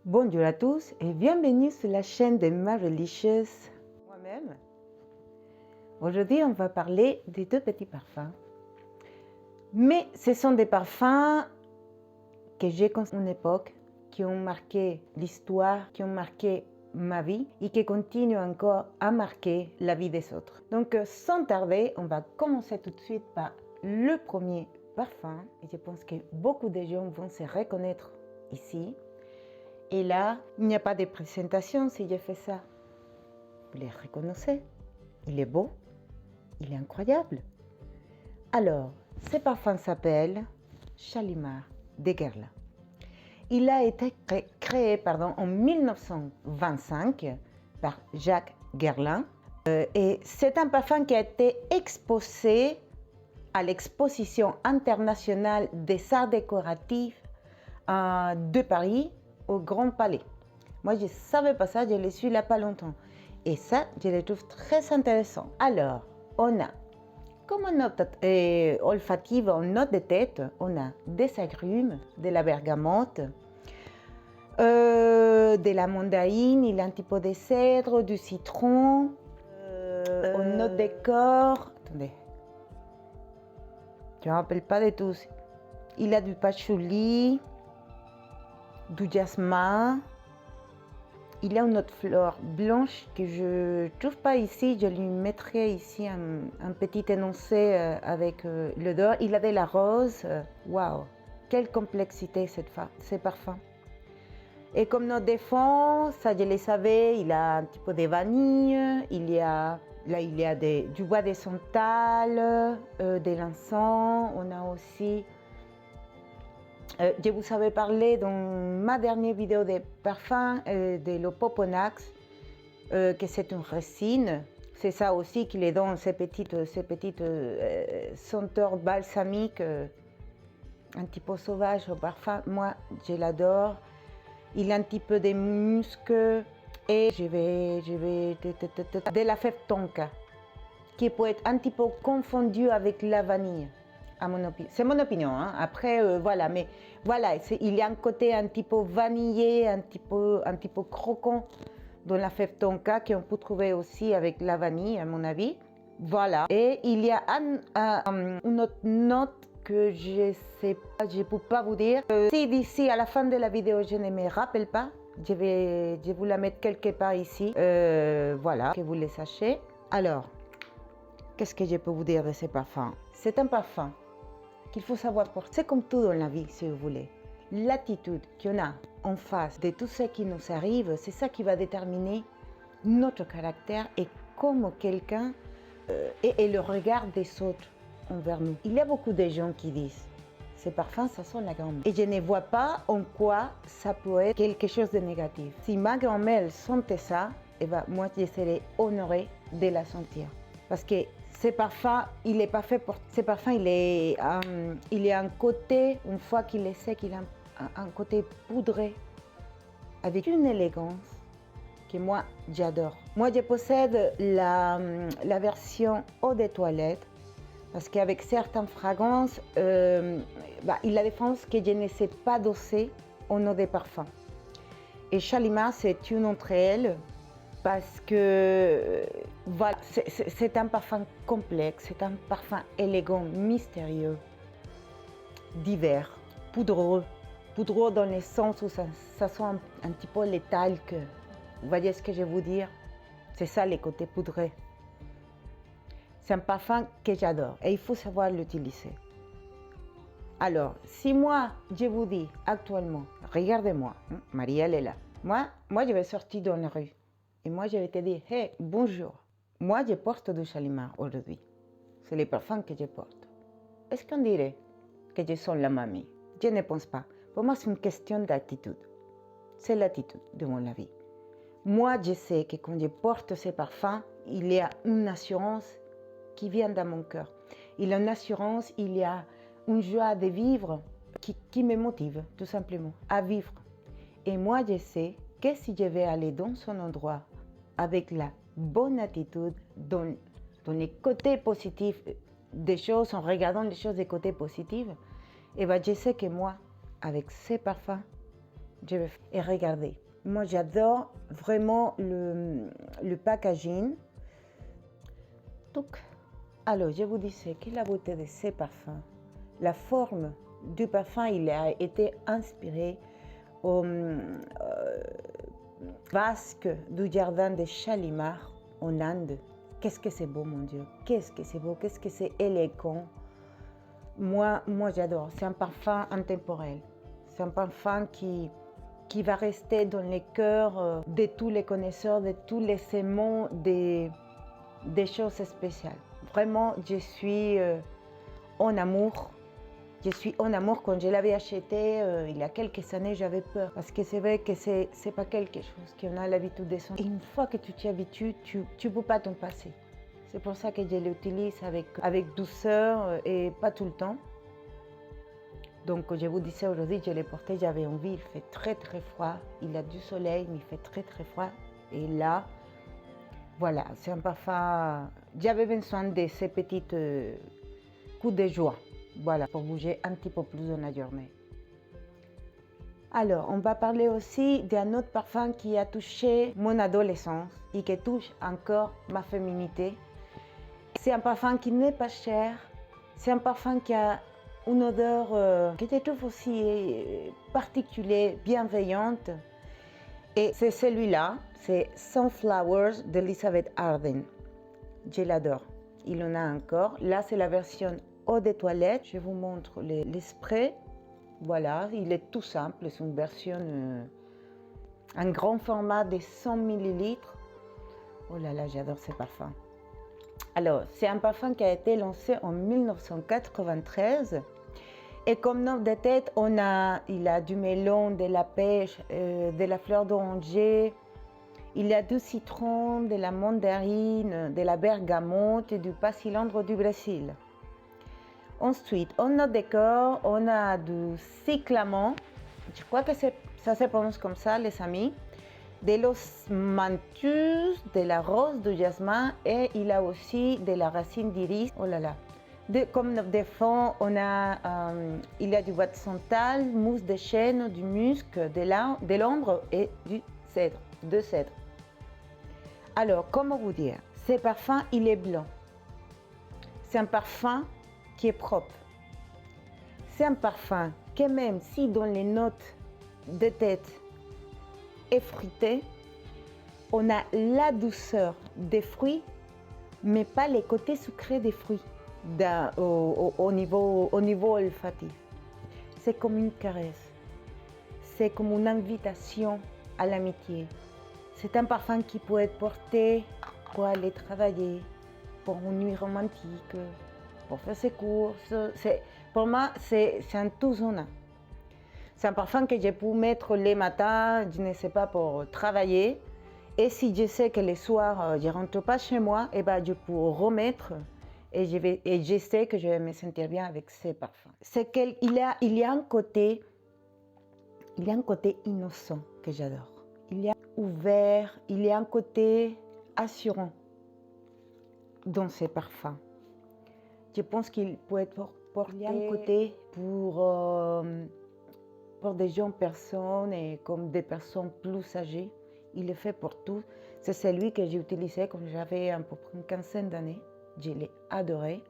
Bonjour à tous et bienvenue sur la chaîne de Marylicious, moi-même. Aujourd'hui, on va parler des deux petits parfums. Mais ce sont des parfums que j'ai construits à une époque, qui ont marqué l'histoire, qui ont marqué ma vie et qui continuent encore à marquer la vie des autres. Donc, sans tarder, on va commencer tout de suite par le premier parfum. Et je pense que beaucoup de gens vont se reconnaître ici. Et là, il n'y a pas de présentation si je fais ça. Vous les reconnaissez. Il est beau, il est incroyable. Alors, ce parfum s'appelle Shalimar de Guerlain. Il a été créé en 1925 par Jacques Guerlain. Et c'est un parfum qui a été exposé à l'exposition internationale des arts décoratifs de Paris, au Grand Palais. Moi, je ne savais pas ça, je le suis là pas longtemps. Et ça, je le trouve très intéressant. Alors, on a, comme note olfative, en note de tête, on a des agrumes, de la bergamote, de la mandarine, il y a un petit peu de cèdre, du citron, en note de corps. Attendez, je ne me rappelle pas de tous. Il y a du patchouli, du jasmin. Il y a une autre fleur blanche que je ne trouve pas ici. Je lui mettrai ici un petit énoncé avec l'odeur. Il a de la rose. Waouh, quelle complexité ce parfum. Et comme note de fond, ça je le savais, il a un petit peu de vanille. Il y a du bois de santal, de l'encens. On a aussi... je vous avais parlé dans ma dernière vidéo de parfum de l'Opoponax, que c'est une résine. C'est ça aussi qui les donne ces petites senteurs balsamiques, un petit peu sauvages au parfum. Moi, je l'adore. Il a un petit peu de musc et de la fève tonka, qui peut être un petit peu confondue avec la vanille. C'est mon opinion, hein. Après voilà, mais voilà, il y a un côté un petit peu vanillé, un petit peu croquant dans la fève tonka qu'on peut trouver aussi avec la vanille à mon avis. Voilà, et il y a une autre note que je sais pas, je peux pas vous dire. Si d'ici à la fin de la vidéo je ne me rappelle pas, je vais vous la mettre quelque part ici. Voilà, que vous le sachiez. Alors, qu'est-ce que je peux vous dire de ce parfum? C'est un parfum qu'il faut savoir porter. C'est comme tout dans la vie, si vous voulez. L'attitude qu'on a en face de tout ce qui nous arrive, c'est ça qui va déterminer notre caractère et comment quelqu'un et le regard des autres envers nous. Il y a beaucoup de gens qui disent ce parfum, ça sent la grand-mère. Et je ne vois pas en quoi ça peut être quelque chose de négatif. Si ma grand-mère sentait ça, eh ben, moi je serais honorée de la sentir. Parce que ce parfum, il n'est pas fait pour... Ce parfum, il est un côté, une fois qu'il est sec, il a un côté poudré, avec une élégance que moi, j'adore. Moi, je possède la version eau de toilette, parce qu'avec certaines fragrances, il a la différence que je ne sais pas doser en eau de parfum. Et Shalimar, c'est une d'entre elles, parce que voilà, c'est un parfum complexe, c'est un parfum élégant, mystérieux, divers, poudreux dans le sens où ça sent un petit peu les talcs. Vous voyez ce que je veux vous dire? C'est ça les côtés poudreux. C'est un parfum que j'adore et il faut savoir l'utiliser. Alors, si moi, je vous dis actuellement, regardez-moi, Marie, elle est là. Moi, je vais sortir dans la rue. Et moi, je vais te dire, hey, bonjour. Moi, je porte du Shalimar aujourd'hui. C'est le parfum que je porte. Est-ce qu'on dirait que je sens la mamie? Je ne pense pas. Pour moi, c'est une question d'attitude. C'est l'attitude de mon avis. Moi, je sais que quand je porte ces parfums, il y a une assurance qui vient dans mon cœur. Il y a une assurance, il y a une joie de vivre qui me motive, tout simplement, à vivre. Et moi, je sais que si je vais aller dans son endroit avec la bonne attitude, dans les côtés positifs des choses, en regardant les choses des côtés positifs, et ben je sais que moi, avec ces parfums, Et regardez, moi j'adore vraiment le packaging. Donc, alors je vous disais que la beauté de ces parfums, la forme du parfum, il a été inspiré au vasque du jardin de Shalimar en Inde. Qu'est-ce que c'est beau, mon Dieu, qu'est-ce que c'est beau, qu'est-ce que c'est élégant. Moi j'adore, c'est un parfum intemporel. C'est un parfum qui va rester dans les cœurs de tous les connaisseurs, de tous les aimants des choses spéciales. Vraiment, je suis en amour. Je suis en amour. Quand je l'avais acheté il y a quelques années, j'avais peur. Parce que c'est vrai que c'est pas quelque chose qu'on a l'habitude de sentir. Une fois que tu t'y habitues, tu ne peux pas t'en passer. C'est pour ça que je l'utilise avec douceur et pas tout le temps. Donc, je vous disais aujourd'hui, je l'ai porté, j'avais envie, il fait très très froid. Il a du soleil, mais il fait très très froid. Et là, voilà, c'est un parfum. J'avais besoin de ces petits coups de joie, voilà, pour bouger un petit peu plus dans la journée. Alors, on va parler aussi d'un autre parfum qui a touché mon adolescence et qui touche encore ma féminité. C'est un parfum qui n'est pas cher, c'est un parfum qui a une odeur que je trouve aussi particulière, bienveillante. Et c'est celui-là, c'est Sunflowers d'Elizabeth Arden. Je l'adore. Il en a encore. Là, c'est la version eau de toilette. Je vous montre les sprays. Voilà, il est tout simple. C'est une version, un grand format de 100 ml. Oh là là, j'adore ce parfum. Alors, c'est un parfum qui a été lancé en 1993. Et comme note de tête, il a du melon, de la pêche, de la fleur d'oranger, il y a du citron, de la mandarine, de la bergamote et du passylandre du Brésil. Ensuite, en note de corps, on a du cyclamen, je crois que ça se prononce comme ça, les amis, de los mantus, de la rose du jasmin et il a aussi de la racine d'iris. Oh là là! Comme note de fond, il y a du bois de santal, mousse de chêne, du musc, de l'ambre et du cèdre, de cèdre. Alors, comment vous dire, ce parfum, il est blanc. C'est un parfum qui est propre. C'est un parfum que même si dans les notes de tête effritées, on a la douceur des fruits, mais pas les côtés sucrés des fruits. Au niveau olfactif. C'est comme une caresse, c'est comme une invitation à l'amitié. C'est un parfum qui peut être porté pour aller travailler, pour une nuit romantique, pour faire ses courses. Pour moi, c'est un tout en. C'est un parfum que je peux mettre les matins, je ne sais pas, pour travailler. Et si je sais que le soir, je ne rentre pas chez moi, et ben, je peux remettre. Et je sais que je vais me sentir bien avec ces parfums. C'est qu'il y a un côté innocent que j'adore. Il y a ouvert, il y a un côté assurant dans ces parfums. Je pense qu'il peut être porté un côté pour des jeunes personnes et comme des personnes plus âgées. Il est fait pour tout. C'est celui que j'ai utilisé quand j'avais à peu près une quinzaine d'années. Je l'ai adoré.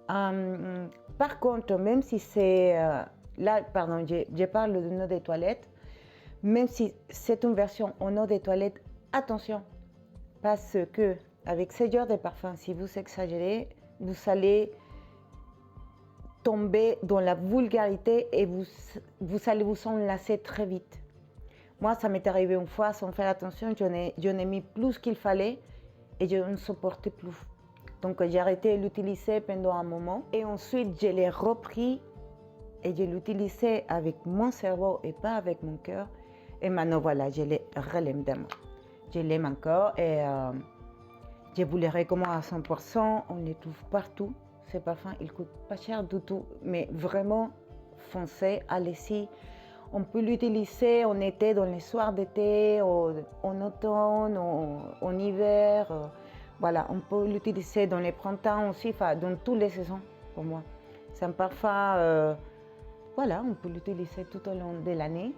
Par contre, même si c'est... là, pardon, je parle de eau de toilette. Même si c'est une version en eau de toilette, attention. Parce que avec ce genre de parfum, si vous exagérez, vous allez tomber dans la vulgarité et vous allez vous enlacer très vite. Moi, ça m'est arrivé une fois sans faire attention. J'en ai mis plus qu'il fallait et je ne supportais plus. Donc j'ai arrêté de l'utiliser pendant un moment et ensuite je l'ai repris et je l'utilisais avec mon cerveau et pas avec mon cœur. Et maintenant voilà, je l'ai relève d'amour. Je l'aime encore et je vous le recommande à 100%. On les trouve partout. Ces parfums, ils ne coûtent pas cher du tout, mais vraiment foncez, allez-y. On peut l'utiliser en été, dans les soirs d'été, en automne, en hiver. Voilà, on peut l'utiliser dans les printemps aussi, enfin, dans toutes les saisons pour moi. C'est un parfum, voilà, on peut l'utiliser tout au long de l'année.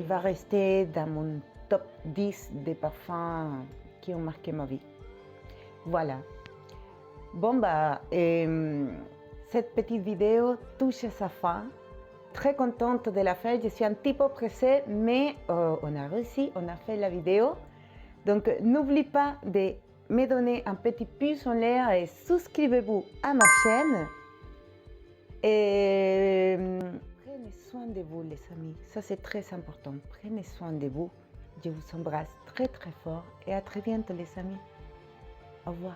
il va rester dans mon top 10 des parfums qui ont marqué ma vie. Voilà. Bon, cette petite vidéo touche à sa fin. Très contente de la faire. Je suis un petit peu pressée, mais on a réussi, on a fait la vidéo. Donc, n'oubliez pas de me donner un petit pouce en l'air et souscrivez-vous à ma chaîne. Et prenez soin de vous, les amis. Ça, c'est très important. Prenez soin de vous. Je vous embrasse très, très fort et à très bientôt, les amis. Au revoir.